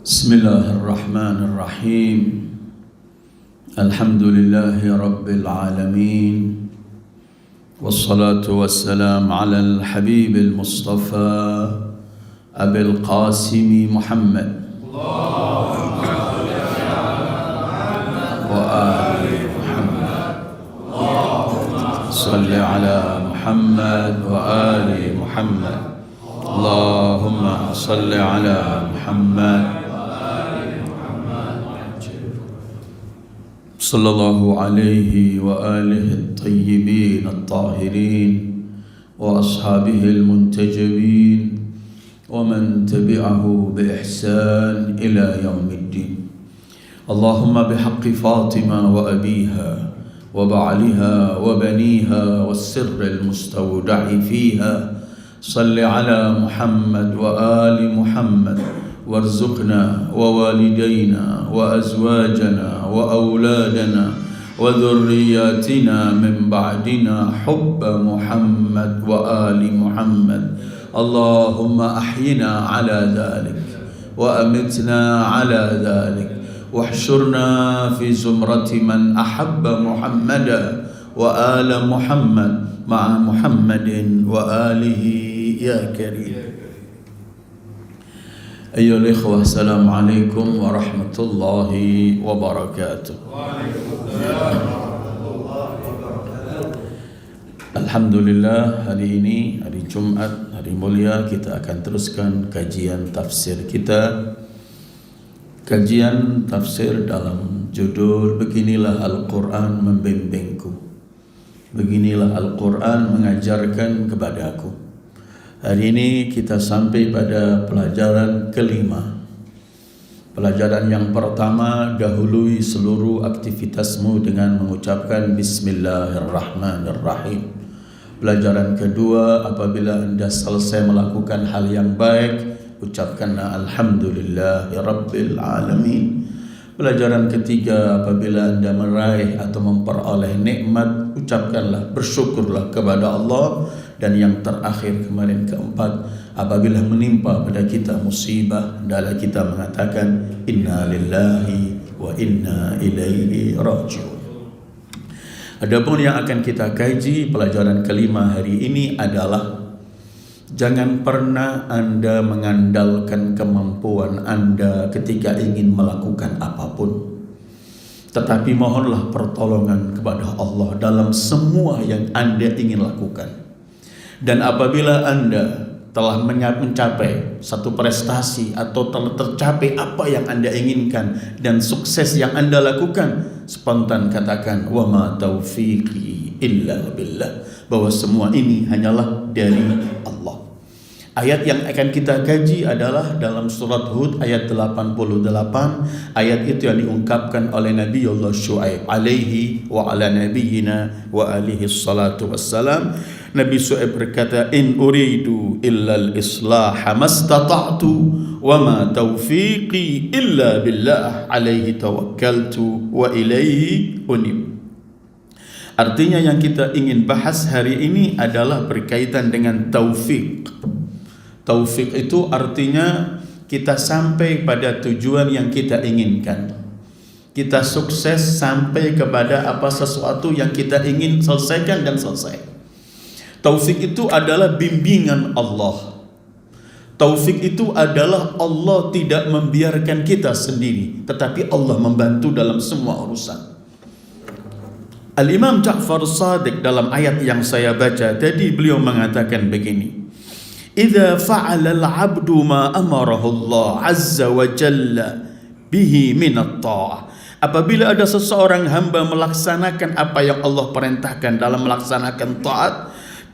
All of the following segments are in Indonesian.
Bismillahirrahmanirrahim. Alhamdulillahi rabbil alamin. Wassalatu wassalam ala al-habibil mustafa Abil Qasimi Muhammad wa ali Muhammad. Salli ala Muhammad wa ali Muhammad. Allahumma salli ala Muhammad sallallahu alaihi wa alihi at-tayyibin at-tahirin wa ashabihi al-muntajabin wa man tabi'ahu bi ihsan ila yaumiddin. Allahumma bihaqqi Fatima wa abiha wa ba'liha wa baniha was-sirr al-mustawda'i fiha salli ala Muhammad wa ali Muhammad وارزقنا ووالدينا وأزواجنا وأولادنا وذرياتنا من بعدنا حب محمد وآل محمد. اللهم أحينا على ذلك وأمتنا على ذلك واحشرنا في زمرة من أحب محمدا وآل محمد مع محمد وآله يا كريم. Ayyuhal ikhwah, assalamualaikum warahmatullahi wabarakatuh. Alhamdulillah, hari ini hari Jumat, hari mulia, kita akan teruskan kajian tafsir kita. Kajian tafsir dalam judul Beginilah Al-Quran Membimbingku. Beginilah Al-Quran mengajarkan kepadaku. Hari ini kita sampai pada pelajaran kelima. Pelajaran yang pertama, dahului seluruh aktivitasmu dengan mengucapkan Bismillahirrahmanirrahim. Pelajaran kedua, apabila anda selesai melakukan hal yang baik, ucapkanlah Alhamdulillahirabbil alamin. Pelajaran ketiga, apabila anda meraih atau memperoleh nikmat, ucapkanlah, bersyukurlah kepada Allah. Dan yang terakhir kemarin keempat, apabila menimpa pada kita musibah, hendaklah kita mengatakan Inna lillahi wa inna ilaihi raji'un. Adapun yang akan kita kaji pelajaran kelima hari ini adalah jangan pernah anda mengandalkan kemampuan anda ketika ingin melakukan apapun, tetapi mohonlah pertolongan kepada Allah dalam semua yang anda ingin lakukan. Dan apabila anda telah mencapai satu prestasi atau telah tercapai apa yang anda inginkan dan sukses yang anda lakukan, spontan katakan wa ma taufiqi illa billah, bahwa semua ini hanyalah dari Allah. Ayat yang akan kita kaji adalah dalam surat Hud ayat 88. Ayat itu yang diungkapkan oleh Nabiullah Syuaib alaihi wa ala nabiyyina wa alihi salatu wassalam. Nabi Syuaib berkata, in uridu illa al-islaha mastata'tu wa ma taufiqi illa billah alaihi tawakkaltu wa ilaihi unib. Artinya yang kita ingin bahas hari ini adalah berkaitan dengan taufik. Taufik itu artinya kita sampai pada tujuan yang kita inginkan. Kita sukses sampai kepada apa sesuatu yang kita ingin selesaikan dan selesai. Taufik itu adalah bimbingan Allah. Taufik itu adalah Allah tidak membiarkan kita sendiri, tetapi Allah membantu dalam semua urusan. Al-Imam Ja'far Shadiq dalam ayat yang saya baca tadi, beliau mengatakan begini: Idza fa'ala al-'abdu ma amarahu Allah 'azza wa jalla bihi min at-ta'ah. Apabila ada seseorang hamba melaksanakan apa yang Allah perintahkan dalam melaksanakan taat,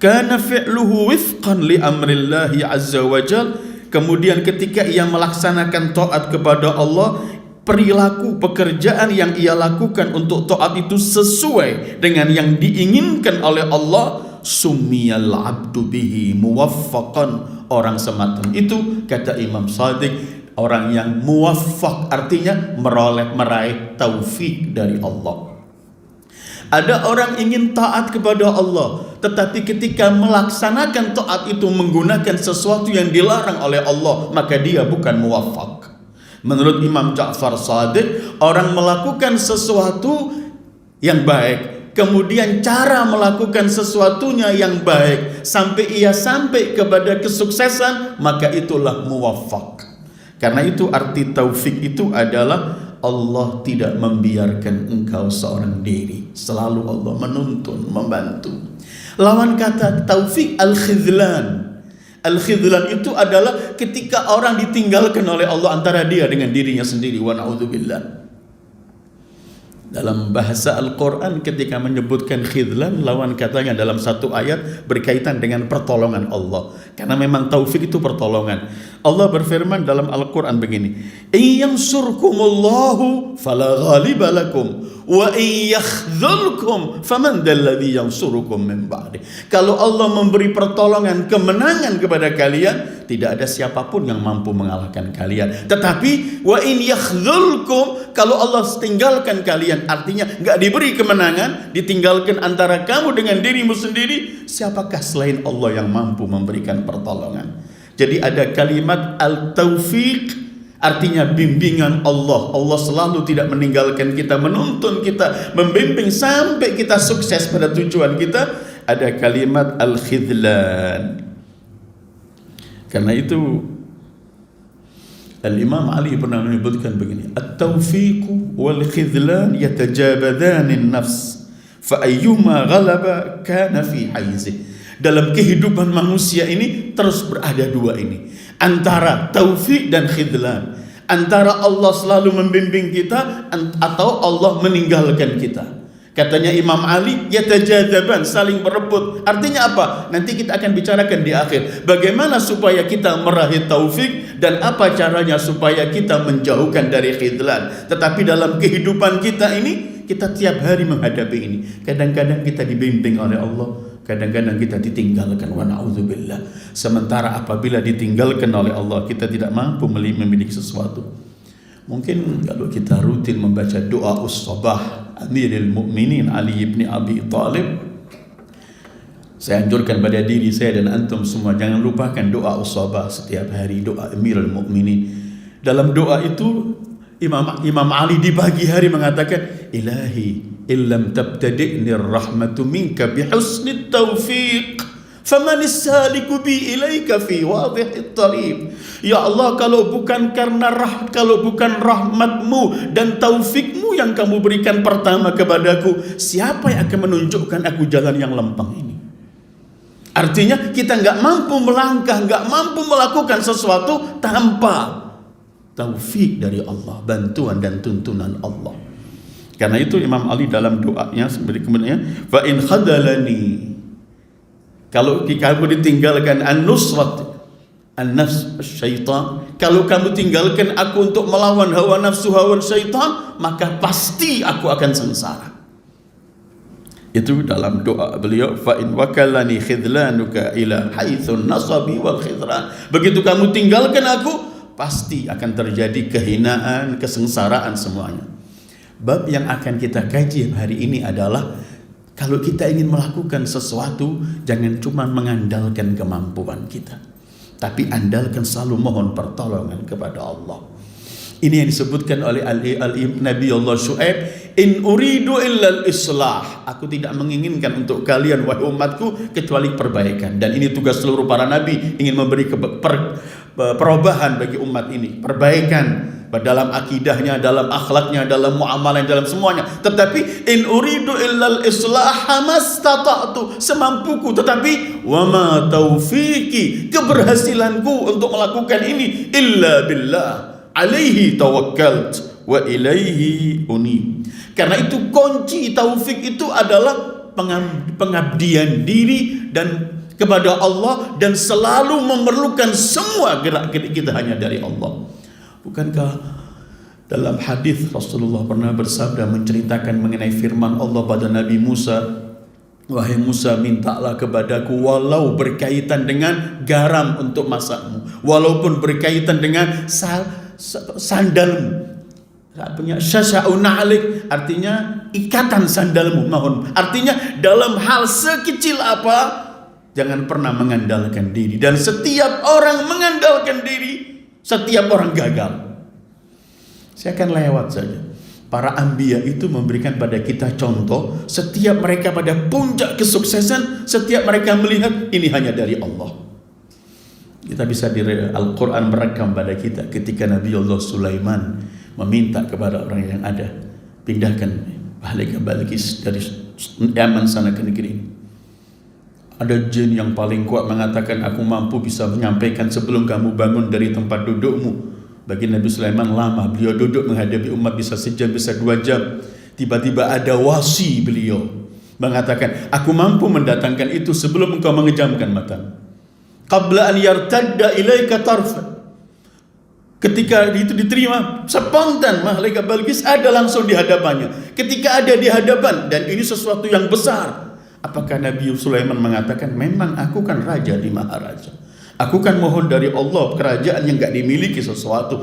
kana fi'luhu wifqan li amrillahi 'azza wa jalla. Kemudian ketika ia melaksanakan taat kepada Allah, perilaku pekerjaan yang ia lakukan untuk taat itu sesuai dengan yang diinginkan oleh Allah, summiyal abdu bihi muwaffaqan. Orang semacam itu, kata Imam Shadiq, orang yang muwaffaq artinya meraih taufik dari Allah. Ada orang ingin taat kepada Allah, tetapi ketika melaksanakan taat itu menggunakan sesuatu yang dilarang oleh Allah, maka dia bukan muwaffaq. Menurut Imam Ja'far Shadiq, orang melakukan sesuatu yang baik, kemudian cara melakukan sesuatunya yang baik sampai ia sampai kepada kesuksesan, maka itulah muwaffaq. Karena itu arti taufik itu adalah Allah tidak membiarkan engkau seorang diri, selalu Allah menuntun, membantu. Lawan kata taufik al-khidlan. Al-khidlan itu adalah ketika orang ditinggalkan oleh Allah antara dia dengan dirinya sendiri. Wa na'udzubillah. Dalam bahasa Al-Quran ketika menyebutkan khidlan, lawan katanya dalam satu ayat berkaitan dengan pertolongan Allah. Karena memang taufik itu pertolongan. Allah berfirman dalam Al-Quran begini, "Iyansurkumullahu fala ghaliba lakum wa iyakhzulkum faman dalladhi yansurukum min ba'di." Kalau Allah memberi pertolongan, kemenangan kepada kalian, tidak ada siapapun yang mampu mengalahkan kalian. Tetapi wa in yakhzulkum, kalau Allah tinggalkan kalian, artinya enggak diberi kemenangan, ditinggalkan antara kamu dengan dirimu sendiri, siapakah selain Allah yang mampu memberikan pertolongan? Jadi ada kalimat al-taufiq, artinya bimbingan Allah. Allah selalu tidak meninggalkan kita, menuntun kita, membimbing sampai kita sukses pada tujuan kita. Ada kalimat al-khidlan. Karena itu Al-Imam Ali pernah menyebutkan begini, at-taufiqu wal khidlan yatajabadani an-nafs fa ayyuma ghalaba kana fi haizih. Dalam kehidupan manusia ini terus berada dua ini, antara taufik dan khidlan, antara Allah selalu membimbing kita atau Allah meninggalkan kita. Katanya Imam Ali, yatajadaban, saling berebut. Artinya apa? Nanti kita akan bicarakan di akhir. Bagaimana supaya kita meraih taufik dan apa caranya supaya kita menjauhkan dari khidlan. Tetapi dalam kehidupan kita ini, kita tiap hari menghadapi ini. Kadang-kadang kita dibimbing oleh Allah, kadang-kadang kita ditinggalkan, wa na'udzubillah. Sementara apabila ditinggalkan oleh Allah, kita tidak mampu memiliki sesuatu. Mungkin kalau kita rutin membaca doa us-sabah Amirul Mukminin Ali ibn Abi Thalib, saya anjurkan pada diri saya dan antum semua, jangan lupakan doa us-sabah setiap hari, doa Amirul Mukminin. Dalam doa itu Imam Ali di pagi hari mengatakan, Ilahi illam tabtadi'ni rahmatu minka bihusnit taufiq faman saliku bi ilaika fi wadhihit tariq. Ya Allah, kalau bukan rahmatmu dan taufikmu yang kamu berikan pertama kepadaku, siapa yang akan menunjukkan aku jalan yang lempeng ini? Artinya kita nggak mampu melangkah, nggak mampu melakukan sesuatu tanpa taufik dari Allah, bantuan dan tuntunan Allah. Karena itu Imam Ali dalam doanya kemudian, fa in khadalani, kalau kamu ditinggalkan an-nusrat an-nafs syaitan, kalau kamu tinggalkan aku untuk melawan hawa nafsu hawa syaitan, maka pasti aku akan sengsara. Itu dalam doa beliau, fa in wakalani khidlanuka ila haitsun nasabi wal khidran. Begitu kamu tinggalkan aku, pasti akan terjadi kehinaan, kesengsaraan semuanya. Bab yang akan kita kaji hari ini adalah, kalau kita ingin melakukan sesuatu, jangan cuma mengandalkan kemampuan kita, tapi andalkan selalu mohon pertolongan kepada Allah. Ini yang disebutkan oleh Nabi Allah Syuaib, in uridu illal islah, aku tidak menginginkan untuk kalian wahai umatku kecuali perbaikan. Dan ini tugas seluruh para nabi, ingin memberi perubahan bagi umat ini, perbaikan dalam akidahnya, dalam akhlaknya, dalam muamalah, dalam semuanya. Tetapi in uridu illal islah mastata'tu, semampuku, tetapi wama taufiqi, keberhasilanku untuk melakukan ini illa billah alaihi tawakkalt wa ilaihi unib. Karena itu kunci taufik itu adalah pengabdian diri dan kepada Allah, dan selalu memerlukan semua gerak-gerik kita hanya dari Allah. Bukankah dalam hadis Rasulullah pernah bersabda menceritakan mengenai firman Allah pada Nabi Musa, wahai Musa, mintalah kepadaku walau berkaitan dengan garam untuk masakmu, walaupun berkaitan dengan sandalmu, punya syasha'un alik, artinya ikatan sandalmu, mohon. Artinya dalam hal sekecil apa, jangan pernah mengandalkan diri. Dan setiap orang mengandalkan diri, setiap orang gagal. Saya akan lewat saja. Para anbiya itu memberikan pada kita contoh. Setiap mereka pada puncak kesuksesan, setiap mereka melihat ini hanya dari Allah. Kita bisa di Al-Quran merekam pada kita ketika Nabi Allah Sulaiman meminta kepada orang yang ada, pindahkan Balqis dari Yaman sana ke negeri ini. Ada jin yang paling kuat mengatakan, aku mampu bisa menyampaikan sebelum kamu bangun dari tempat dudukmu. Bagi Nabi Sulaiman lama, beliau duduk menghadapi umat bisa sejam, bisa 2 jam. Tiba-tiba ada wasi beliau mengatakan, aku mampu mendatangkan itu sebelum engkau mengejamkan matamu. Qabla an yartadda ilaika tarfa. Ketika itu diterima, spontan malaikat Balqis ada langsung di hadapannya. Ketika ada di hadapan, dan ini sesuatu yang besar, apakah Nabi Sulaiman mengatakan, memang aku kan raja di Maharaja, aku kan mohon dari Allah kerajaan yang gak dimiliki sesuatu.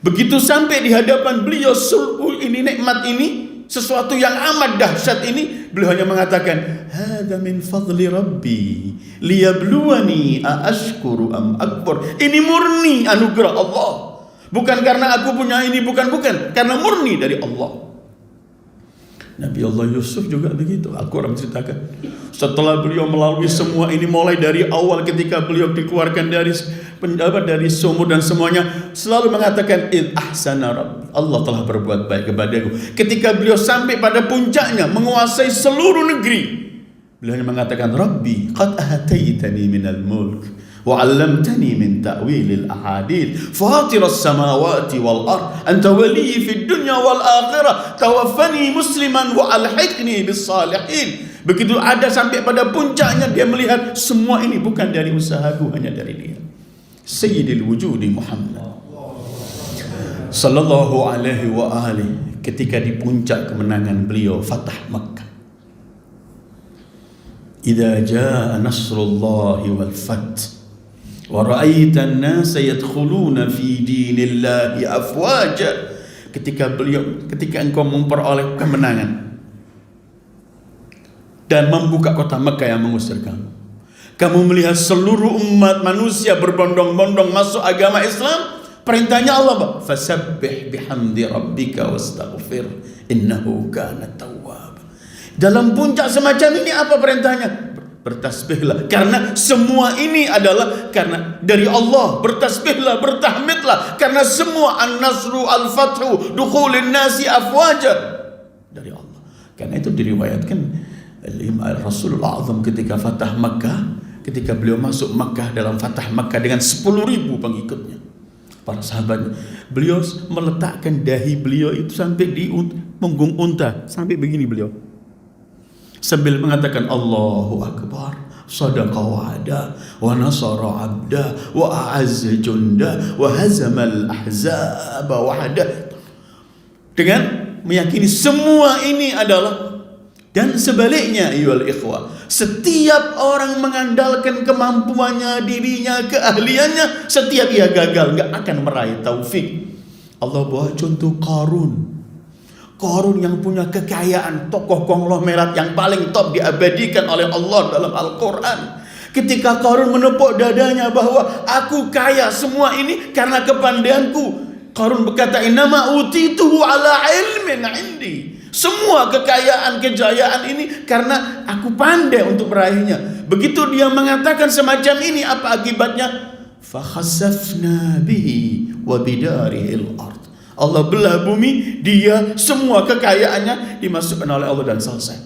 Begitu sampai di hadapan beliau, sulhu ini, nikmat ini, sesuatu yang amat dahsyat ini, beliau hanya mengatakan, hadza min fadli rabbi liyabluwani aashkuru am akbar. Ini murni anugerah Allah. Bukan karena aku punya ini, bukan, karena murni dari Allah. Nabi Allah Yusuf juga begitu. Al-Quran menceritakan, setelah beliau melalui semua ini, mulai dari awal ketika beliau dikeluarkan dari sumur dan semuanya, selalu mengatakan, id ahsana rabbi, Allah telah berbuat baik kepadaku. Ketika beliau sampai pada puncaknya, menguasai seluruh negeri, beliau hanya mengatakan, rabbi qad ataitani minal mulk wa 'allamtani min ta'wilil ahadits fatiras samawati wal ard anta waliyyi fid dunya wal akhirah tawaffani musliman wa alhiqni bis salihin. Begitu ada sampai pada puncaknya, dia melihat semua ini bukan dari usahaku, hanya dari dia. Sayyidil wujudi Muhammad sallallahu alaihi wa alihi, ketika di puncak kemenangan beliau Fatah Makkah. Idza jaa nasrullahi wal fath wa ra'aitan nasa yadkhuluna fi dinillahi afwaja. Ketika engkau memperoleh kemenangan dan membuka kota Mekah yang mengusir kamu melihat seluruh umat manusia berbondong-bondong masuk agama Islam. Perintahnya Allah, fasabbih bihamdi rabbika wastaghfir innahu kana tawwab. Dalam puncak semacam ini apa perintahnya? Bertasbihlah, karena semua ini adalah karena dari Allah. Bertasbihlah, bertahmidlah, karena semua an-nasru al-fathu dukhulin nasi afwaja dari Allah. Karena itu diriwayatkan Rasulullah Azam ketika Fatah Makkah, ketika beliau masuk Makkah dalam Fatah Makkah dengan 10.000 pengikutnya, para sahabatnya, beliau meletakkan dahi beliau itu sampai di punggung unta, sampai begini beliau, sambil mengatakan Allahu Akbar, sadaqa wa'ada wa nasara 'abda wa a'azza junda wa hazamal ahzaba wahda. Dengan meyakini semua ini adalah, dan sebaliknya ayyuhal ikhwah, setiap orang mengandalkan kemampuannya, dirinya, keahliannya, setiap ia gagal enggak akan meraih taufik. Allah bawa contoh Qarun yang punya kekayaan, tokoh konglomerat yang paling top diabadikan oleh Allah dalam Al-Quran. Ketika Qarun menepuk dadanya bahwa aku kaya semua ini karena kepandaianku, Qarun berkata, innama utituhu ala ilmin indi. Semua kekayaan, kejayaan ini karena aku pandai untuk meraihnya. Begitu dia mengatakan semacam ini, apa akibatnya? Fakhasafna bihi wa bidarihil ard. Allah belah bumi, dia semua kekayaannya dimasukkan oleh Allah dan selesai.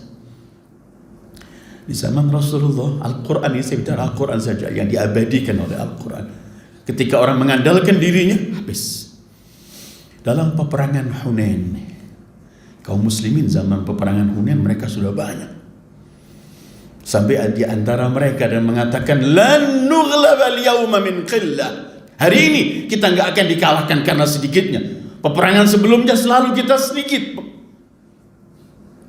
Di zaman Rasulullah, Al-Quran ini, saya bicara Al-Quran saja yang diabadikan oleh Al-Quran. Ketika orang mengandalkan dirinya, habis. Dalam peperangan Hunain, kaum muslimin zaman peperangan Hunain mereka sudah banyak. Sampai di antara mereka dan mengatakan, lan nughlabal yawma min qillah. Hari ini kita enggak akan dikalahkan karena sedikitnya. Peperangan sebelumnya selalu kita sedikit,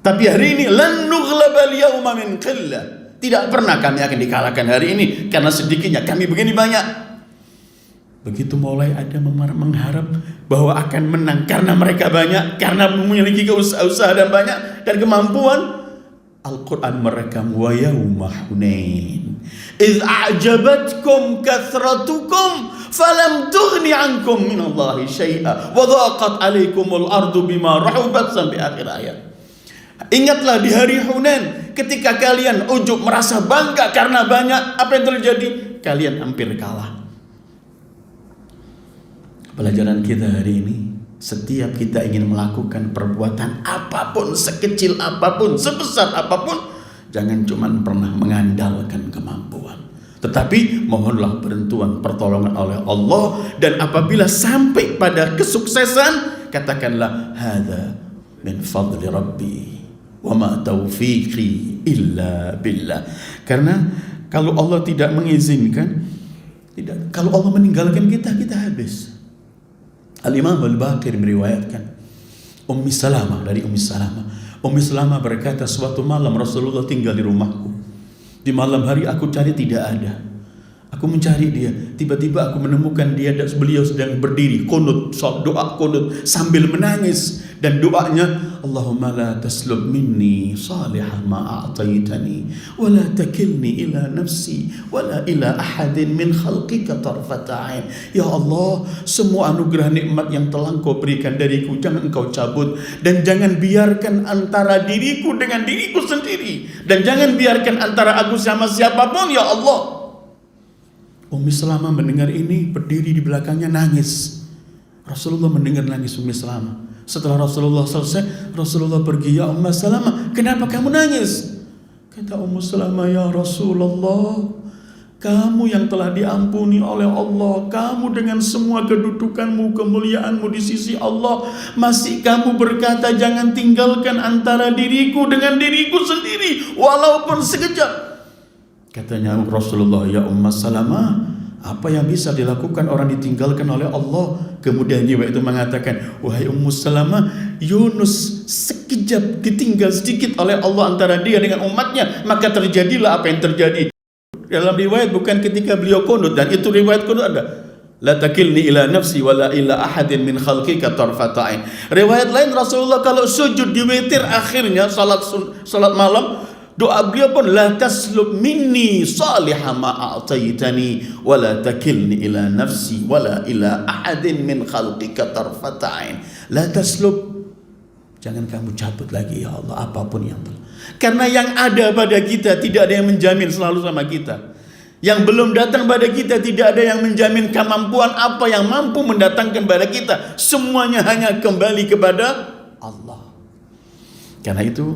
tapi hari ini lan nughlabal yawma min qillah. Tidak pernah kami akan dikalahkan hari ini karena sedikitnya, kami begini banyak. Begitu mulai ada mengharap bahwa akan menang karena mereka banyak, karena memiliki usaha dan banyak dan kemampuan, Al-Quran merekam wa yawma Hunain idh a'jabatkum kathratukum falam tughni ankum minallahi syai'a wa dhaqat alaikumul ardu bima rahubat sampai akhir ayat. Ingatlah di hari Hunain ketika kalian ujub merasa bangga karena banyak, apa yang terjadi? Kalian hampir kalah. Pelajaran kita hari ini, setiap kita ingin melakukan perbuatan apapun, sekecil apapun, sebesar apapun, jangan cuma pernah mengandalkan kemampuan, tetapi mohonlah bantuan pertolongan oleh Allah. Dan apabila sampai pada kesuksesan, katakanlah hadza min fadli rabbi wa ma taufiqi illa billah. Karena kalau Allah tidak mengizinkan, kalau Allah meninggalkan kita, kita habis. Al-Imam Al-Baqir meriwayatkan Ummi Salamah, dari Ummi Salamah. Ummi Salamah berkata, suatu malam Rasulullah tinggal di rumahku. Di malam hari aku cari tidak ada. Aku mencari dia, tiba-tiba aku menemukan dia, beliau sedang berdiri kunut, doa kunut sambil menangis. Dan doanya, Allahumma la taslub minni salihah ma a'taitani wa la takilni ila nafsi wa la ila ahadin min khalqika tarfata ain. Ya Allah, semua anugerah nikmat yang telah Engkau berikan dariku jangan Engkau cabut, dan jangan biarkan antara diriku dengan diriku sendiri, dan jangan biarkan antara aku sama siapapun, ya Allah. Ummi Salamah mendengar ini, berdiri di belakangnya nangis. Rasulullah mendengar nangis Ummi Salamah. Setelah Rasulullah selesai, Rasulullah pergi, ya Ummi Salamah, kenapa kamu nangis? Kata Ummi Salamah, ya Rasulullah, kamu yang telah diampuni oleh Allah, kamu dengan semua kedudukanmu, kemuliaanmu di sisi Allah, masih kamu berkata jangan tinggalkan antara diriku dengan diriku sendiri walaupun sekejap. Katanya Rasulullah, ya Ummu Salamah, apa yang bisa dilakukan orang ditinggalkan oleh Allah? Kemudian jiwa itu mengatakan, wahai Ummu Salamah, Yunus sekejap ditinggal sedikit oleh Allah antara dia dengan umatnya, maka terjadilah apa yang terjadi. Dalam riwayat bukan ketika beliau kunut, dan itu riwayat kunut ada, la takilni ila nafsi wa la ila ahadin min khalqika tarfata ain. Riwayat lain Rasulullah kalau sujud di witir akhirnya salat malam, doa beliau pun, la taslub minni salihah ma a'taitani wa la takilni ila nafsi wa la ila ahadin min khalqika tarfata ain. La taslub, jangan kamu cabut lagi ya Allah apapun yang telah. Karena yang ada pada kita tidak ada yang menjamin selalu sama kita. Yang belum datang pada kita tidak ada yang menjamin kemampuan apa yang mampu mendatangkan pada kita. Semuanya hanya kembali kepada Allah. Karena itu,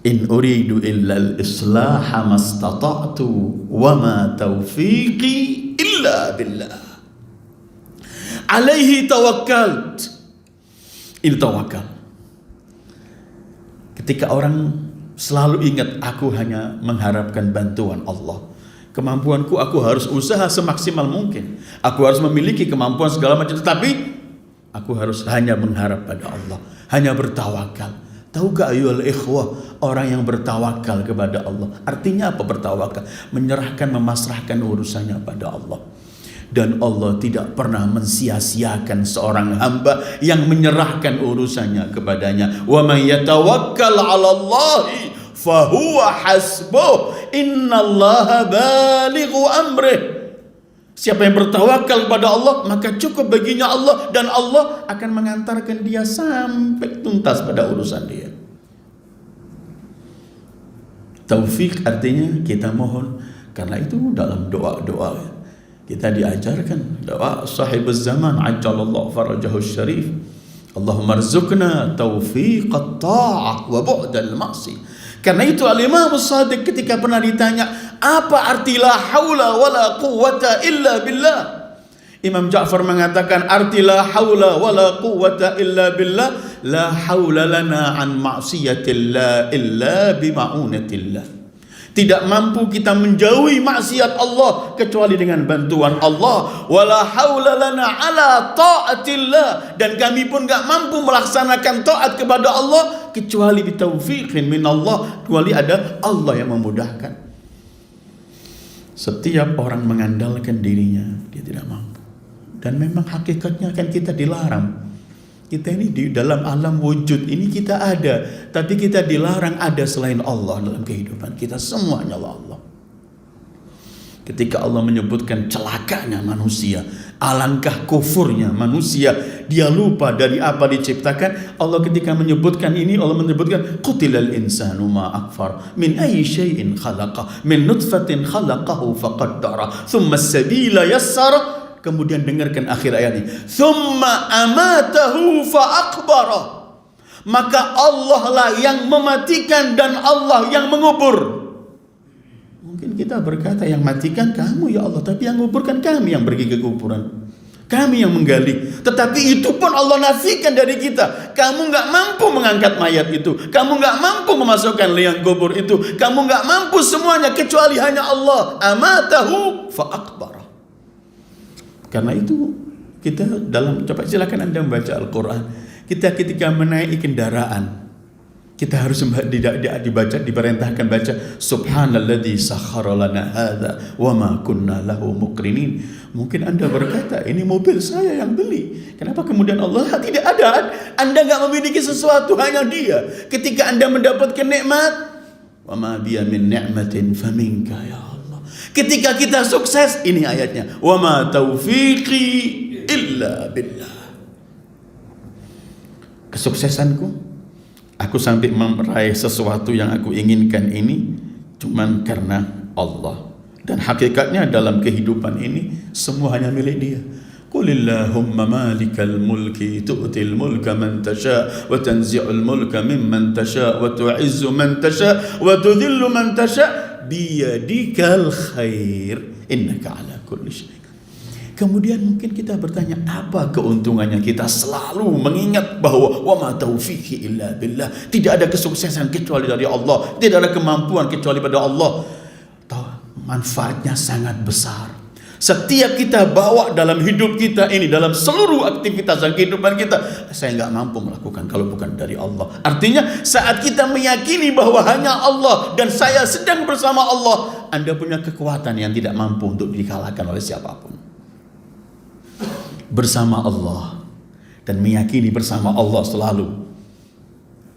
in uridu illal islaha mastata'tu wa ma taufiqi illa billah alaihi tawakkalt. Ini tawakal. Ketika orang selalu ingat, aku hanya mengharapkan bantuan Allah, kemampuanku aku harus usaha semaksimal mungkin, aku harus memiliki kemampuan segala macam, tetapi aku harus hanya mengharap pada Allah, hanya bertawakal. Tahukah ayyuhal ikhwah, orang yang bertawakal kepada Allah, artinya apa bertawakal? Menyerahkan, memasrahkan urusannya pada Allah. Dan Allah tidak pernah mensia-siakan seorang hamba yang menyerahkan urusannya kepadanya. Wa may yatawakkal 'ala Allahi fa huwa hasbuh, innallaha balighu amrih. Siapa yang bertawakal kepada Allah, maka cukup baginya Allah, dan Allah akan mengantarkan dia sampai tuntas pada urusan dia. Taufik artinya kita mohon. Karena itu dalam doa-doa kita diajarkan, doa sahibuz zaman ajjalallahu farajahu syarif, Allahumma rzuqna taufiqat ta'ah wa bu'dal ma'si. Karena itu Al-Imam Shadiq ketika pernah ditanya, apa arti la haula wala quwwata illa billah? Imam Ja'far mengatakan, arti la haula wala quwwata illa billah, la haula lana an ma'siyatillah illa bima'unatillah. Tidak mampu kita menjauhi maksiat Allah kecuali dengan bantuan Allah. Wala haula lana ala ta'atillah, dan kami pun gak mampu melaksanakan taat kepada Allah kecuali bitaufiqin min Allah, kecuali ada Allah yang memudahkan. Setiap orang mengandalkan dirinya, dia tidak mampu. Dan memang hakikatnya kan kita dilarang. Kita ini di dalam alam wujud ini kita ada, tapi kita dilarang ada selain Allah dalam kehidupan kita. Semuanya Allah. Ketika Allah menyebutkan celakanya manusia, alangkah kufurnya manusia, dia lupa dari apa diciptakan. Allah ketika menyebutkan ini, Allah menyebutkan qutilal insanu ma akfar min ayyi syai'in khalaqah min nutfatin khalaqahu faqaddara thumma as-sabila yassara. Kemudian dengarkan akhir ayat ini, thumma amatahu fa aqbara. Maka Allah lah yang mematikan dan Allah yang mengubur. Mungkin kita berkata yang matikan kamu ya Allah, tapi yang menguburkan kami yang pergi ke kuburan, kami yang menggali. Tetapi itu pun Allah nafikan dari kita. Kamu nggak mampu mengangkat mayat itu, kamu nggak mampu memasukkan liang kubur itu, kamu nggak mampu semuanya kecuali hanya Allah. Amatahu fa aqbara. Karena itu kita coba silakan Anda membaca Al-Quran. Kita ketika menaiki kendaraan, kita harus diperintahkan baca Subhanalladzi sakhkhara lana hadza wa ma kunna lahu muqrinin. Mungkin Anda berkata, ini mobil saya yang beli. Kenapa kemudian Allah tidak ada? Anda enggak memiliki sesuatu, hanya Dia. Ketika Anda mendapatkan nikmat, wa ma biya min ni'matin faminka ya Allah. Ketika kita sukses, ini ayatnya, wa ma taufiqi illa billah. Kesuksesanku, aku sampai meraih sesuatu yang aku inginkan ini cuman karena Allah. Dan hakikatnya dalam kehidupan ini semua hanya milik Dia. Qulillahumma malikal mulki tu'til mulka man tasha wa tanzi'ul mulka mimman tasha wa tu'izzu man tasha wa tudhillu man tasha biyadikal khair innaka ala kulli syai'. Kemudian mungkin kita bertanya, apa keuntungannya kita selalu mengingat bahwa wa ma taufiqi illa billah, tidak ada kesuksesan kecuali dari Allah, tidak ada kemampuan kecuali pada Allah. Tahu, manfaatnya sangat besar. Setiap kita bawa dalam hidup kita ini, dalam seluruh aktivitas dan kehidupan kita, saya nggak mampu melakukan kalau bukan dari Allah. Artinya saat kita meyakini bahwa hanya Allah dan saya sedang bersama Allah, Anda punya kekuatan yang tidak mampu untuk dikalahkan oleh siapapun. Bersama Allah dan meyakini bersama Allah selalu.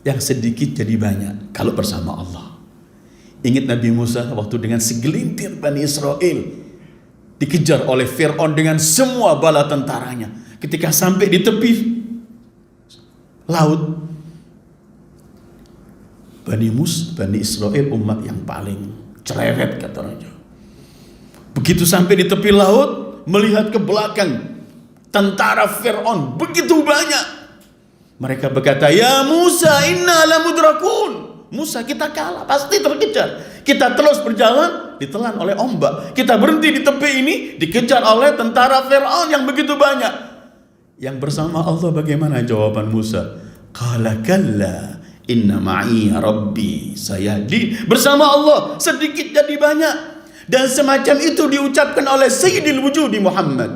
Yang sedikit jadi banyak kalau bersama Allah. Ingat Nabi Musa waktu dengan segelintir Bani Israel dikejar oleh Fir'aun dengan semua bala tentaranya. Ketika sampai di tepi laut, Bani Israel umat yang paling cerewet kata raja. Begitu sampai di tepi laut, melihat ke belakang, tentara Fir'aun begitu banyak. Mereka berkata, ya Musa inna lamudrakun. Musa, kita kalah, pasti terkejar. Kita terus berjalan, ditelan oleh ombak. Kita berhenti di tepi ini, dikejar oleh tentara Fir'aun yang begitu banyak. Yang bersama Allah bagaimana jawaban Musa? Qala kalla inna ma'i rabbi sayahdi. Bersama Allah sedikit jadi banyak. Dan semacam itu diucapkan oleh Sayyidil Wujudi Muhammad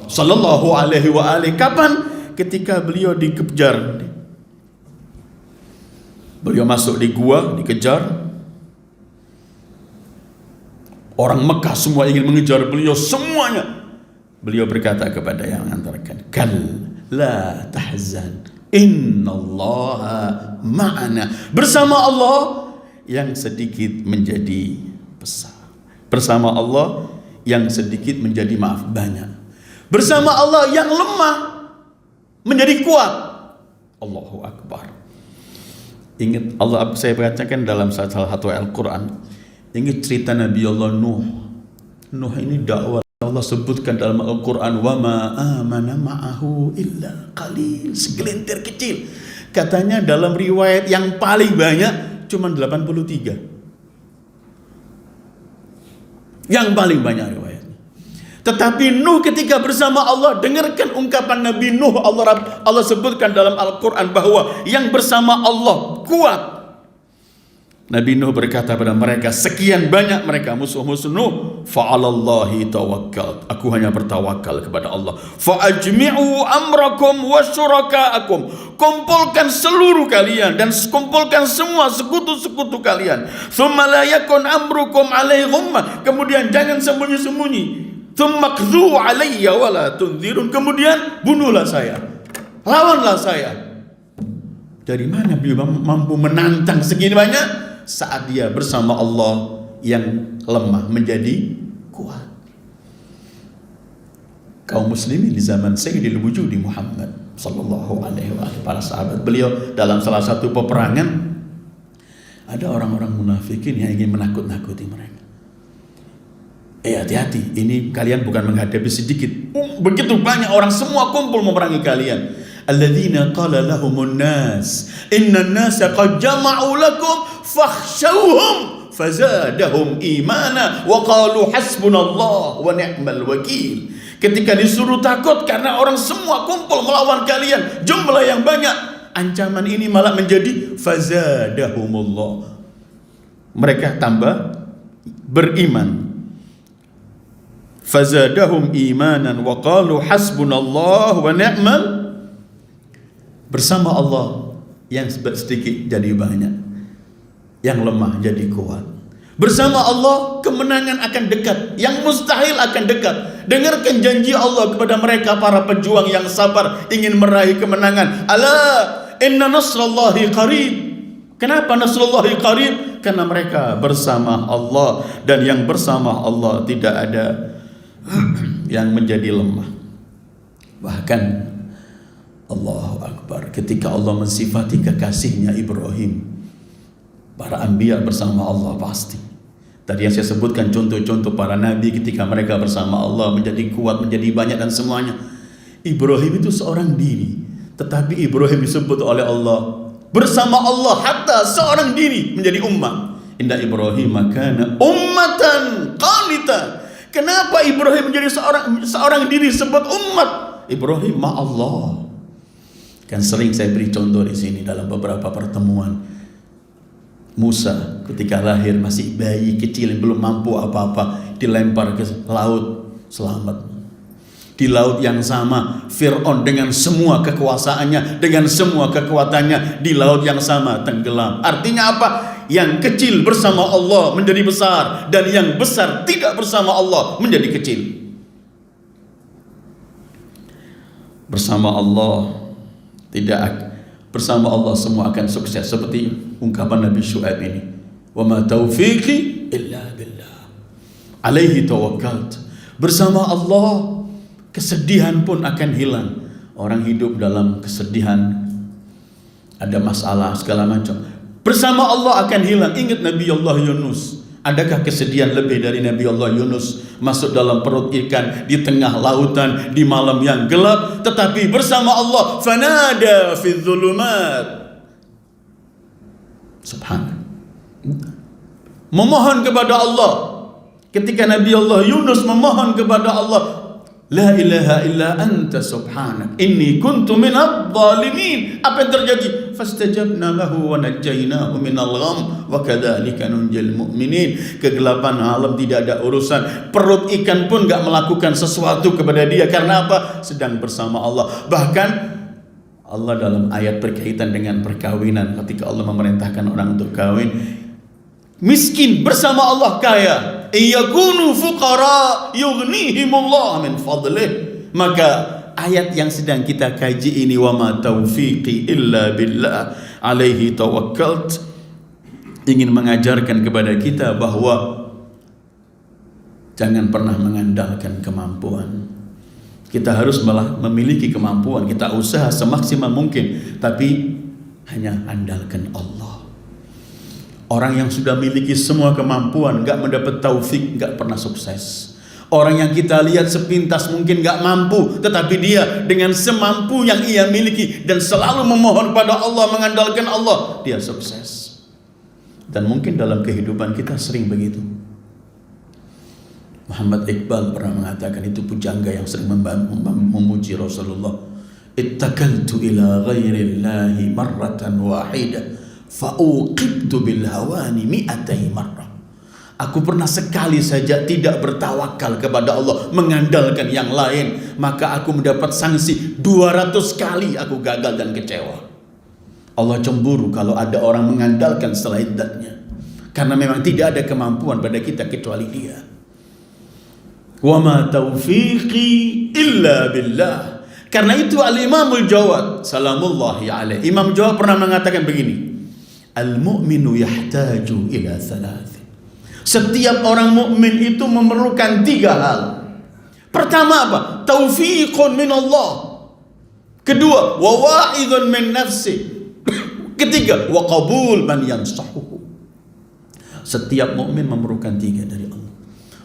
sallallahu alaihi wa alihi. Kapan? Ketika beliau dikejar. Beliau masuk di gua, dikejar. Orang Mekah semua ingin mengejar beliau semuanya. Beliau berkata kepada yang mengantarkan, kal la tahzan innallaha ma'ana. Bersama Allah yang sedikit menjadi besar. Bersama Allah yang sedikit menjadi banyak. Bersama Allah yang lemah menjadi kuat. Allahu Akbar. Ingat Allah, saya bacakan dalam salah satu Al-Quran. Ingat cerita Nabi Allah Nuh. Nuh ini dakwah. Allah sebutkan dalam Al-Quran, wa ma amana ma'ahu illa qalil, segelintir kecil. Katanya dalam riwayat yang paling banyak cuma 83. Yang paling banyak riwayatnya. Tetapi Nuh ketika bersama Allah, dengarkan ungkapan Nabi Nuh. Allah sebutkan dalam Al-Quran bahwa yang bersama Allah kuat. Nabi Nuh berkata pada mereka, sekian banyak mereka musuh-musuh Nuh, fa'alallahi tawakkal, aku hanya bertawakal kepada Allah. Fa'ajmi'u amrakum wa syuraka'akum, kumpulkan seluruh kalian dan kumpulkan semua sekutu-sekutu kalian. Thumma la yakun amrukum alaihi ghummah, kemudian jangan sembunyi-sembunyi. Thumma qdhu alayya wa la tunzirun, kemudian bunuhlah saya. lawanlah saya. Dari mana beliau mampu menantang segini banyak? Saat dia bersama Allah yang lemah menjadi kuat. Kaum muslimin di zaman Sayyidil Wujudi Muhammad sallallahu alaihi wa alihi, para sahabat beliau dalam salah satu peperangan, ada orang-orang munafikin yang ingin menakut-nakuti mereka. Hati-hati, ini kalian bukan menghadapi sedikit, begitu banyak orang, semua kumpul memerangi kalian. Alladzina qala lahumun nas innan nasa qad jama'u lakum fakhshawhum fazadahum imana wa qalu hasbunallah wa ni'mal wakil. Ketika disuruh takut karena orang semua kumpul melawan kalian, jumlah yang banyak, ancaman ini malah menjadi fazadahumullah, mereka tambah beriman. Fazadahum imanan wa qalu hasbunallah wa ni'mal. Bersama Allah yang sedikit jadi banyak, yang lemah jadi kuat. Bersama Allah kemenangan akan dekat, yang mustahil akan dekat. Dengarkan janji Allah kepada mereka para pejuang yang sabar ingin meraih kemenangan. Ala inna nasrallahi qarib. Kenapa nasrullahi qarib? Karena mereka bersama Allah, dan yang bersama Allah tidak ada yang menjadi lemah. Bahkan Allahu Akbar, ketika Allah mensifati kekasihnya Ibrahim, para anbiya bersama Allah pasti. Tadi yang saya sebutkan contoh-contoh para nabi ketika mereka bersama Allah menjadi kuat, menjadi banyak dan semuanya. Ibrahim itu seorang diri, tetapi Ibrahim disebut oleh Allah bersama Allah hatta seorang diri menjadi umat. Inna Ibrahim kana ummatan qanitan. Kenapa Ibrahim menjadi seorang diri sebut umat? Ibrahim ma Allah. Kan sering saya beri contoh di sini dalam beberapa pertemuan. Musa ketika lahir masih bayi kecil yang belum mampu apa-apa, dilempar ke laut, selamat. Di laut yang sama, Fir'aun dengan semua kekuasaannya, dengan semua kekuatannya, di laut yang sama tenggelam. Artinya apa? Yang kecil bersama Allah menjadi besar, dan yang besar tidak bersama Allah menjadi kecil. Bersama Allah tidak, bersama Allah semua akan sukses, seperti ungkapan Nabi Syuaib ini, wa ma taufiqi illa billah alaihi tawakkalt. Bersama Allah kesedihan pun akan hilang. Orang hidup dalam kesedihan, ada masalah segala macam, bersama Allah akan hilang. Ingat Nabi Allah Yunus. Adakah kesedihan lebih dari Nabi Allah Yunus masuk dalam perut ikan di tengah lautan di malam yang gelap, tetapi bersama Allah, fanada fi dzulumat. Subhanallah. Memohon kepada Allah. Ketika Nabi Allah Yunus memohon kepada Allah, la ilaha illa anta subhanak inni kuntu minadh dhalimin. Apa yang terjadi? Fastajabna lahu wa najjaynahu minal gham wa kadzalika nunjil mu'minin. Kegelapan alam tidak ada urusan. Perut ikan pun enggak melakukan sesuatu kepada dia. Karena apa? Sedang bersama Allah. Bahkan Allah dalam ayat berkaitan dengan perkawinan, ketika Allah memerintahkan orang untuk kawin, miskin bersama Allah kaya. Iyakunu fuqara yughnihimullah min fadlih. Maka ayat yang sedang kita kaji ini, wa ma taufiqi illa billah alaihi tawakkalt, ingin mengajarkan kepada kita bahwa jangan pernah mengandalkan kemampuan. Kita harus malah memiliki kemampuan, kita usaha semaksimal mungkin, tapi hanya andalkan Allah. Orang yang sudah memiliki semua kemampuan, gak mendapat taufik, gak pernah sukses. Orang yang kita lihat sepintas mungkin gak mampu, tetapi dia dengan semampu yang ia miliki dan selalu memohon pada Allah, mengandalkan Allah, dia sukses. Dan mungkin dalam kehidupan kita sering begitu. Muhammad Iqbal pernah mengatakan, itu pujangga yang sering memuji Rasulullah, ittakaltu ila ghairillahi marratan wahidah fa'uqibtu bil hawani mi'atai marrah. Aku pernah sekali saja tidak bertawakal kepada Allah, mengandalkan yang lain, maka aku mendapat sanksi 200 kali aku gagal dan kecewa. Allah cemburu kalau ada orang mengandalkan selain zatnya, karena memang tidak ada kemampuan pada kita kecuali Dia. Wa ma taufiqi illa billah. Karena itu Al-Imamul Jawad salamullahi alaih, Imam Jawad pernah mengatakan begini, al-mu'minu yahtaju ila thalath. Setiap orang mukmin itu memerlukan 3 hal. Pertama apa? Taufiqun min Allah. Kedua, wa wa'idhun min nafsi. Ketiga, wa qabul man yansahuhu. Setiap mukmin memerlukan 3 dari Allah.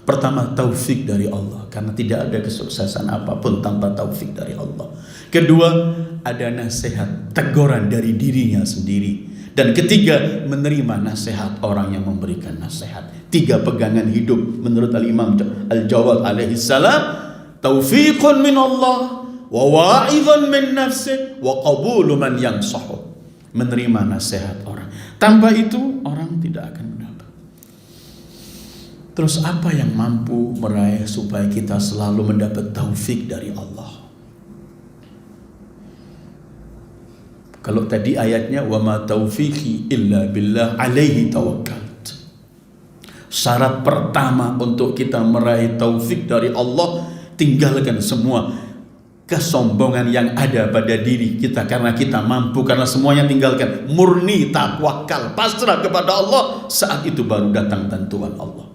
Pertama, taufik dari Allah, karena tidak ada kesuksesan apapun tanpa taufik dari Allah. Kedua, ada nasihat, teguran dari dirinya sendiri. Dan ketiga, menerima nasihat orang yang memberikan nasihat. 3 pegangan hidup menurut Al-Imam Al-Jawad alaihi salam. Taufiqun min Allah, wa wa'idhun min nafsi, wa qabulu man yansahu. Menerima nasihat orang. Tanpa itu orang tidak akan mendapat. Terus apa yang mampu meraih supaya kita selalu mendapat taufik dari Allah? Kalau tadi ayatnya wa ma taufiqi illa billah alaihi tawakkalt. Syarat pertama untuk kita meraih taufik dari Allah, tinggalkan semua kesombongan yang ada pada diri kita karena kita mampu, karena semuanya tinggalkan, murni tawakal, pasrah kepada Allah. Saat itu baru datang bantuan Allah.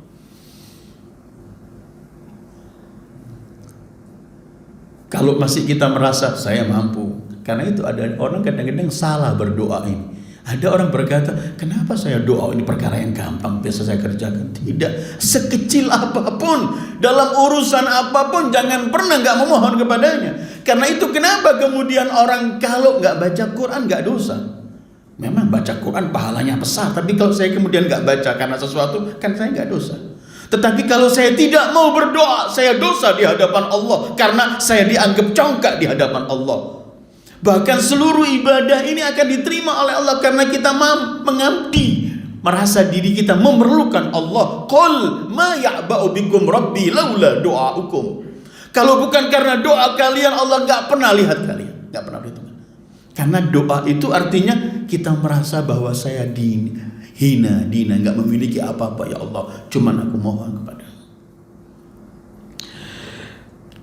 Kalau masih kita merasa saya mampu, karena itu ada orang kadang-kadang salah berdoa ini. Ada orang berkata, kenapa saya doa ini perkara yang gampang, biasa saya kerjakan. Tidak, sekecil apapun, dalam urusan apapun, jangan pernah nggak memohon kepadanya. Karena itu kenapa kemudian orang kalau nggak baca Quran nggak dosa. Memang baca Quran pahalanya besar, tapi kalau saya kemudian nggak baca karena sesuatu, kan saya nggak dosa. Tetapi kalau saya tidak mau berdoa, saya dosa di hadapan Allah, karena saya dianggap congkak di hadapan Allah. Bahkan seluruh ibadah ini akan diterima oleh Allah karena kita mengabdi, merasa diri kita memerlukan Allah. Qul ma ya'ba'u bikum rabbi laula du'aukum. Kalau bukan karena doa kalian, Allah nggak pernah lihat kalian, nggak pernah berhitung. Karena doa itu artinya kita merasa bahwa saya hina, nggak memiliki apa-apa, ya Allah, cuman aku mohon kepada.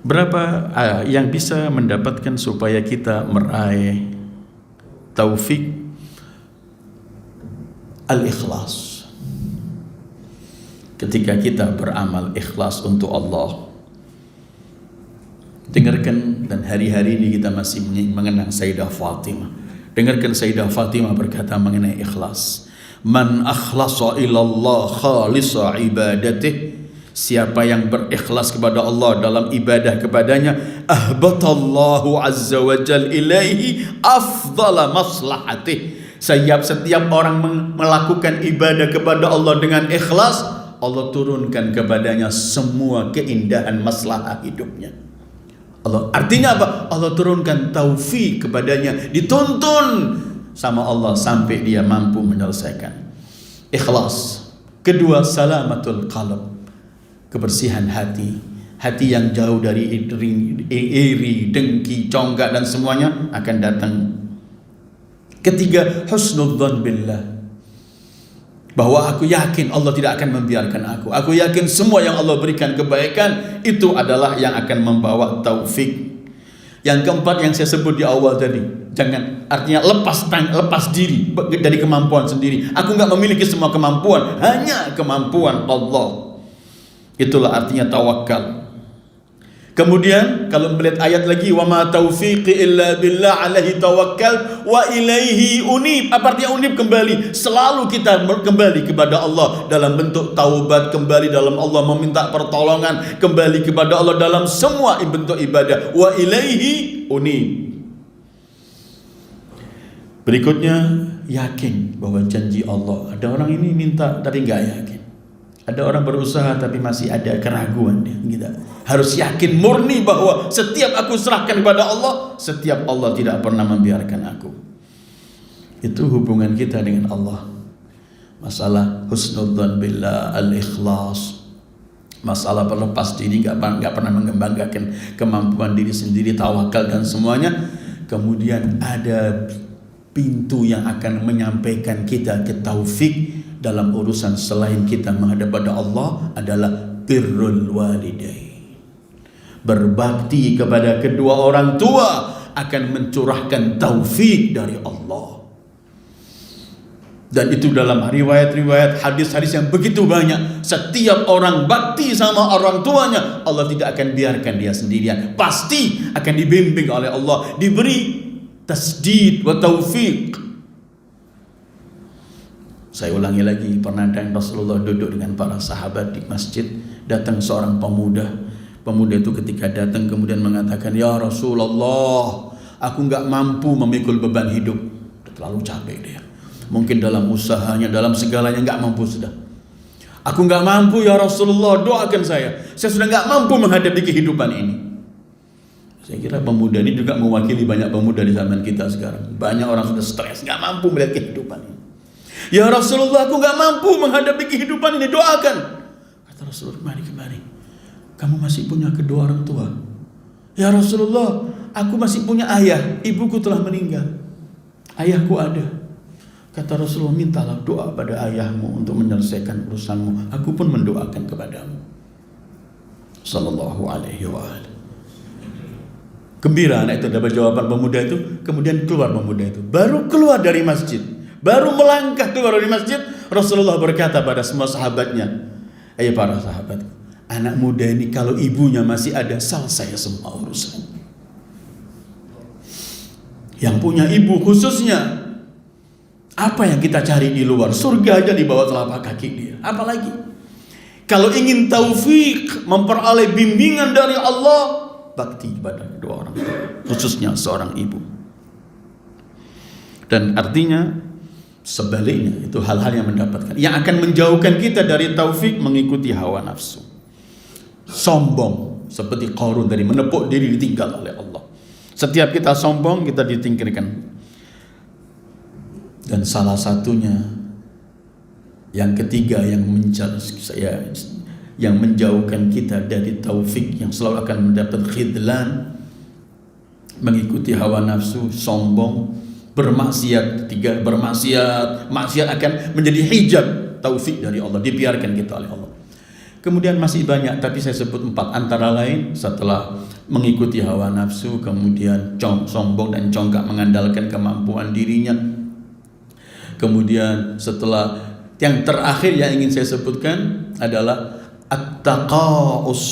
Berapa yang bisa mendapatkan supaya kita meraih taufik? Al-ikhlas. Ketika kita beramal ikhlas untuk Allah. Dengarkan, dan hari-hari ini kita masih mengenang Sayyidah Fatimah. Dengarkan Sayyidah Fatimah berkata mengenai ikhlas. Man akhlasa ilallah khalisa ibadatih. Siapa yang berikhlas kepada Allah dalam ibadah kepadanya, ahbatallahu azza wa jal ilaihi afdala maslahatih. Setiap orang melakukan ibadah kepada Allah dengan ikhlas, Allah turunkan kepadanya semua keindahan maslahah hidupnya. Allah, artinya apa? Allah turunkan taufik kepadanya, dituntun sama Allah sampai dia mampu menyelesaikan. Ikhlas. Kedua, salamatul qalb. Kebersihan hati, hati yang jauh dari iri, dengki, congkak dan semuanya akan datang. Ketiga, husnudzan billah, bahwa aku yakin Allah tidak akan membiarkan aku. Aku yakin semua yang Allah berikan kebaikan itu adalah yang akan membawa taufik. Yang keempat yang saya sebut di awal tadi, jangan, artinya lepas diri dari kemampuan sendiri. Aku nggak memiliki semua kemampuan, hanya kemampuan Allah. Itulah artinya tawakal. Kemudian kalau melihat ayat lagi, wa ma taufiqi illa billah alaihi tawakkal wa ilaihi unib. Apa artinya unib? Kembali. Selalu kita kembali kepada Allah dalam bentuk taubat, kembali dalam Allah meminta pertolongan, kembali kepada Allah dalam semua bentuk ibadah. Wa ilaihi unib. Berikutnya, yakin bahwa janji Allah. Ada orang ini minta tapi nggak yakin. Ada orang berusaha tapi masih ada keraguan. Kita harus yakin murni bahwa setiap aku serahkan kepada Allah, setiap Allah tidak pernah membiarkan aku. Itu hubungan kita dengan Allah. Masalah husnudzan billah, al-ikhlas, masalah berlepas diri, nggak pernah mengembangkan kemampuan diri sendiri, tawakal dan semuanya. Kemudian ada pintu yang akan menyampaikan kita ke taufik dalam urusan selain kita menghadap pada Allah, adalah birrul walidain, Berbakti kepada kedua orang tua akan mencurahkan taufik dari Allah. Dan itu dalam riwayat-riwayat hadis-hadis yang begitu banyak. Setiap orang bakti sama orang tuanya, Allah tidak akan biarkan dia sendirian. Pasti akan dibimbing oleh Allah, diberi tasdid wa taufik. Saya ulangi lagi, pernah ada Rasulullah duduk dengan para sahabat di masjid, datang seorang pemuda. Pemuda itu ketika datang kemudian mengatakan, "Ya Rasulullah, aku nggak mampu memikul beban hidup." Terlalu capek dia. Mungkin dalam usahanya, dalam segalanya nggak mampu sudah. "Aku nggak mampu ya Rasulullah, doakan saya. Saya sudah nggak mampu menghadapi kehidupan ini." Saya kira pemuda ini juga mewakili banyak pemuda di zaman kita sekarang. Banyak orang sudah stres, nggak mampu melihat kehidupan ini. "Ya Rasulullah, aku nggak mampu menghadapi kehidupan ini, doakan." Kata Rasulullah, kemari. "Kamu masih punya kedua orang tua?" "Ya Rasulullah, aku masih punya ayah, ibuku telah meninggal. Ayahku ada." Kata Rasulullah, "Mintalah doa pada ayahmu untuk menyelesaikan urusanmu. Aku pun mendoakan kepadamu." Sallallahu alaihi wa alihi. Gembira anak itu dapat jawaban pemuda itu. Kemudian keluar pemuda itu. Baru keluar dari masjid, baru melangkah keluar dari masjid, Rasulullah berkata pada semua sahabatnya, "Ayo para sahabat, anak muda ini kalau ibunya masih ada, selesai semua urusan. Yang punya ibu khususnya, apa yang kita cari di luar? Surga aja di bawah telapak kaki dia. Apalagi kalau ingin taufik, memperoleh bimbingan dari Allah, bakti pada kedua orang tua, khususnya seorang ibu. Dan artinya sebaliknya, itu hal-hal yang mendapatkan, yang akan menjauhkan kita dari taufik, mengikuti hawa nafsu. Sombong seperti Qarun tadi, menepuk diri, ditinggal oleh Allah. Setiap kita sombong, kita ditingkirkan. Dan salah satunya, yang ketiga yang menjauhkan kita dari taufik, yang selalu akan mendapat khidlan, mengikuti hawa nafsu, sombong, bermaksiat. Ketiga, maksiat akan menjadi hijab taufik dari Allah, dibiarkan kita oleh Allah. Kemudian masih banyak, tapi saya sebut 4, antara lain setelah mengikuti hawa nafsu, kemudian sombong dan congkak mengandalkan kemampuan dirinya. Kemudian setelah yang terakhir yang ingin saya sebutkan adalah at-taqa'us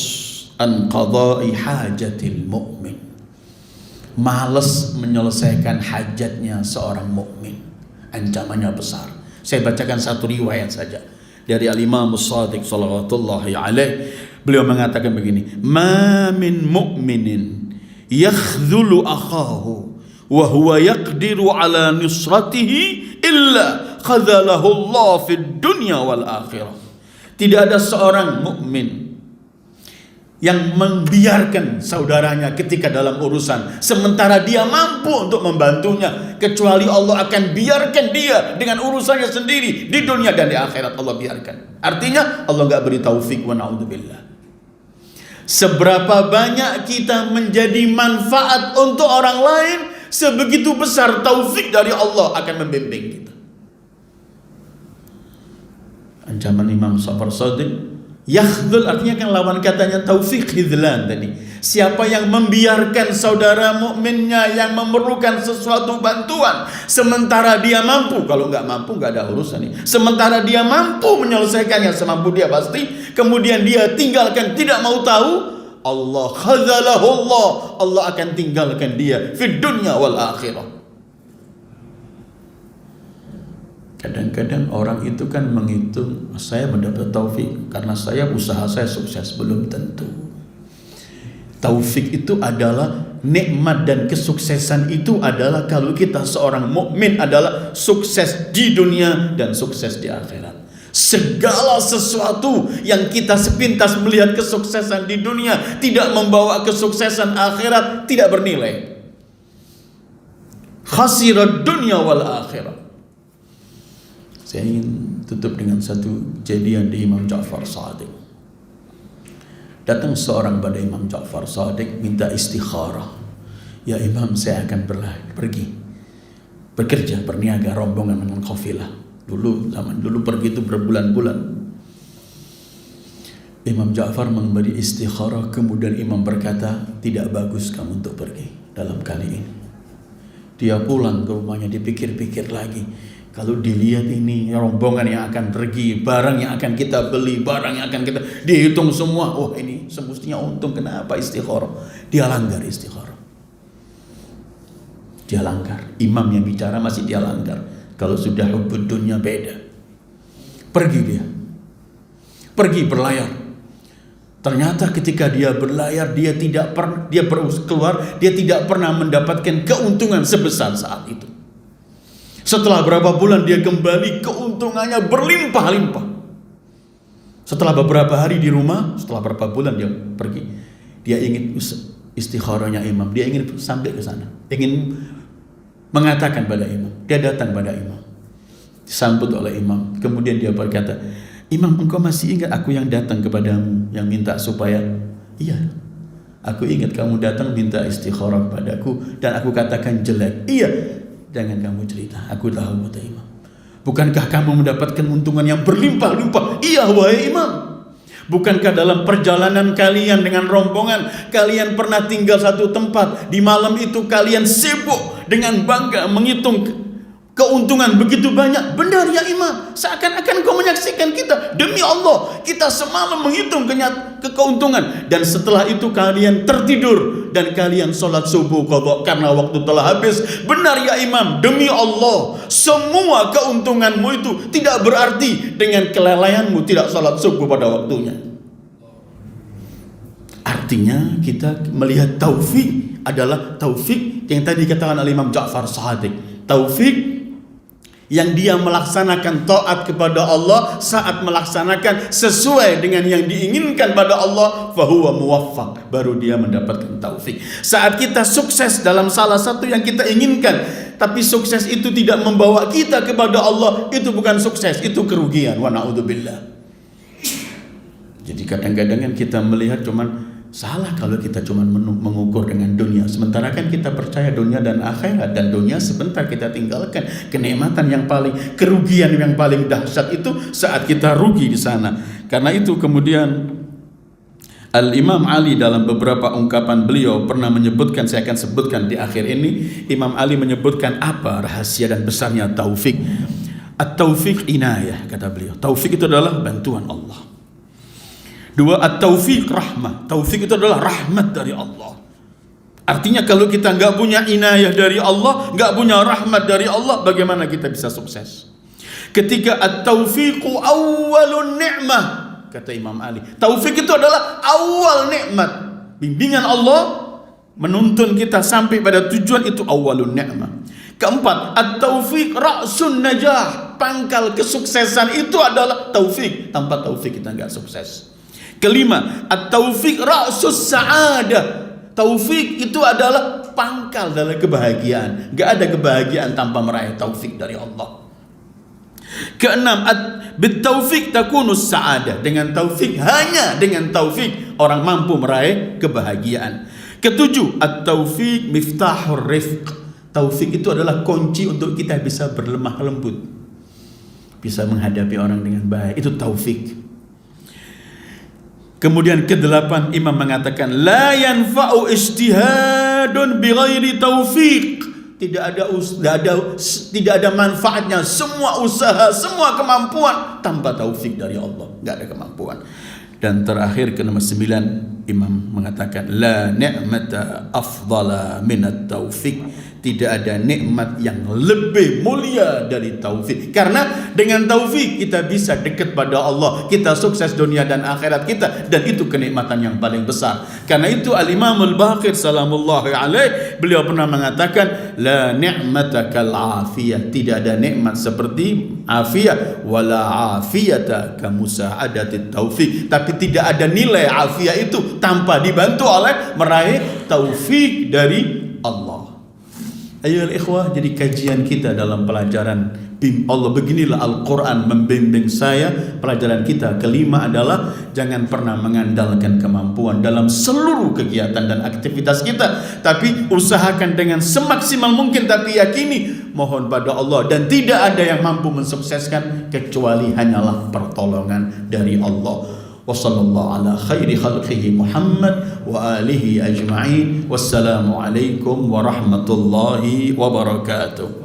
an qada'i hajatil mu'min. Malas menyelesaikan hajatnya seorang mukmin. Ancamannya besar. Saya bacakan satu riwayat saja dari Al-Imam As-Shadiq sallallahu alaihi. Beliau mengatakan begini, "Ma min mu'minin yakhdhulu akhahu wa huwa yaqdiru ala nusratihi illa khadhalahu Allah fid dunya wal akhirah." Tidak ada seorang mukmin yang membiarkan saudaranya ketika dalam urusan, sementara dia mampu untuk membantunya, kecuali Allah akan biarkan dia dengan urusannya sendiri di dunia dan di akhirat. Allah biarkan. Artinya Allah gak beri taufik, wa na'udzubillah. Seberapa banyak kita menjadi manfaat untuk orang lain, sebegitu besar taufik dari Allah akan membimbing kita. Ancaman Imam Ja'far Shadiq, yakhdhul artinya kan lawan katanya taufik, khidlan tadi. Siapa yang membiarkan saudara mukminnya yang memerlukan sesuatu bantuan, sementara dia mampu, kalau nggak mampu nggak ada urusan nih. Sementara dia mampu menyelesaikannya semampu dia pasti, kemudian dia tinggalkan, tidak mau tahu, Allah khadzalahu Allah akan tinggalkan dia fid dunya wal akhirah. Kadang-kadang orang itu kan menghitung, saya mendapat taufik karena usaha saya sukses. Belum tentu. Taufik itu adalah nikmat, dan kesuksesan itu adalah kalau kita seorang mukmin adalah sukses di dunia dan sukses di akhirat. Segala sesuatu yang kita sepintas melihat kesuksesan di dunia tidak membawa kesuksesan akhirat, tidak bernilai. Khasirat dunya wal akhirat. Saya ingin tutup dengan satu kejadian di Imam Ja'far Shadiq. Datang seorang pada Imam Ja'far Shadiq minta istikharah. "Ya Imam, saya akan pergi bekerja, berniaga, rombongan dengan kafilah." Zaman dulu pergi itu berbulan-bulan. Imam Ja'far memberi istikharah, kemudian Imam berkata, tidak bagus kamu untuk pergi dalam kali ini. Dia pulang ke rumahnya, dipikir-pikir lagi. Kalau dilihat ini rombongan yang akan pergi, barang yang akan kita beli, barang yang akan kita dihitung semua. Oh ini semestinya untung, kenapa istikharah? Dia langgar istikharah. Dia langgar. Imam yang bicara masih dia langgar. Kalau sudah hubbud dunya beda. Pergi dia. Pergi berlayar. Ternyata ketika dia berlayar, dia keluar, dia tidak pernah mendapatkan keuntungan sebesar saat itu. Setelah berapa bulan dia kembali, keuntungannya berlimpah-limpah. Setelah beberapa hari di rumah, setelah beberapa bulan dia pergi, dia ingin istikharahnya imam, dia ingin sampai ke sana, ingin mengatakan pada imam. Dia datang pada imam, disambut oleh imam, kemudian dia berkata, Imam, engkau masih ingat aku yang datang kepadamu, yang minta supaya, iya, aku ingat kamu datang minta istikharah padaku dan aku katakan jelek. Iya, jangan kamu cerita, aku tahu, kata imam. Bukankah kamu mendapatkan untungan yang berlimpah-limpah? Iya, wahai imam. Bukankah dalam perjalanan kalian dengan rombongan, kalian pernah tinggal satu tempat, di malam itu kalian sibuk dengan bangga menghitung keuntungan begitu banyak. Benar ya imam, seakan-akan kau menyaksikan kita. Demi Allah, kita semalam menghitung keuntungan. Dan setelah itu kalian tertidur dan kalian sholat subuh qadha karena waktu telah habis. Benar ya imam, demi Allah, semua keuntunganmu itu tidak berarti dengan kelalaianmu tidak sholat subuh pada waktunya. Artinya kita melihat taufik adalah taufik yang tadi dikatakan oleh Imam Ja'far Shadiq. Taufik yang dia melaksanakan taat kepada Allah saat melaksanakan sesuai dengan yang diinginkan pada Allah, fahuwa muwaffaq, baru dia mendapatkan taufik. Saat kita sukses dalam salah satu yang kita inginkan, tapi sukses itu tidak membawa kita kepada Allah, itu bukan sukses, itu kerugian. Wa na'udzubillah. Jadi kadang-kadang kita melihat cuman salah kalau kita cuma mengukur dengan dunia. Sementara kan kita percaya dunia dan akhirat, dan dunia sebentar kita tinggalkan. Kenikmatan yang paling, kerugian yang paling dahsyat itu saat kita rugi di sana. Karena itu kemudian Al-Imam Ali dalam beberapa ungkapan beliau pernah menyebutkan, saya akan sebutkan di akhir ini. Imam Ali menyebutkan apa rahasia dan besarnya taufik. At-taufiq inayah, kata beliau. Taufik itu adalah bantuan Allah. Dua, at-taufiq rahmah. Taufik itu adalah rahmat dari Allah. Artinya kalau kita nggak punya inayah dari Allah, nggak punya rahmat dari Allah, bagaimana kita bisa sukses? Ketika at-taufiqu awwalun ni'mah, kata Imam Ali. Taufik itu adalah awal nikmat. Bimbingan Allah menuntun kita sampai pada tujuan, itu awwalun ni'mah. Keempat, at-taufiq ra'sun najah. Pangkal kesuksesan itu adalah taufik. Tanpa taufik kita nggak sukses. Kelima, at-taufiq ra'sus sa'adah. Taufik itu adalah pangkal dari kebahagiaan. Gak ada kebahagiaan tanpa meraih taufik dari Allah. Keenam, bit-taufik takunus sa'adah. Dengan taufik, hanya dengan taufik orang mampu meraih kebahagiaan. Ketujuh, at-taufiq miftahur rifq. Taufik itu adalah kunci untuk kita bisa berlemah lembut, bisa menghadapi orang dengan baik. Itu taufik. Kemudian kedelapan, Imam mengatakan la yanfa'u ijtihadun bighairi taufiq. Tidak ada manfaatnya semua usaha, semua kemampuan tanpa taufik dari Allah. Enggak ada kemampuan. Dan terakhir ke nomor 9, Imam mengatakan la ni'mata afdala minat taufik. Tidak ada nikmat yang lebih mulia dari taufik. Karena dengan taufik kita bisa dekat pada Allah, kita sukses dunia dan akhirat kita, dan itu kenikmatan yang paling besar. Karena itu Al-Imam Al-Baqir salamullahi alaih, beliau pernah mengatakan la ni'mata kal afiyah. Tidak ada nikmat seperti afiyah, wala afiyata ka musa'adatit taufik. Tapi tidak ada nilai afiyah itu tanpa dibantu oleh meraih taufik dari Allah. Ayo ikhwah, jadi kajian kita dalam pelajaran Allah, beginilah Al-Quran membimbing saya. Pelajaran kita kelima adalah jangan pernah mengandalkan kemampuan dalam seluruh kegiatan dan aktivitas kita, tapi usahakan dengan semaksimal mungkin, tapi yakini mohon pada Allah, dan tidak ada yang mampu mensukseskan kecuali hanyalah pertolongan dari Allah. Wa sallallahu ala khairi khalqihi Muhammad wa alihi ajma'in. Wassalamu alaikum warahmatullahi wabarakatuh.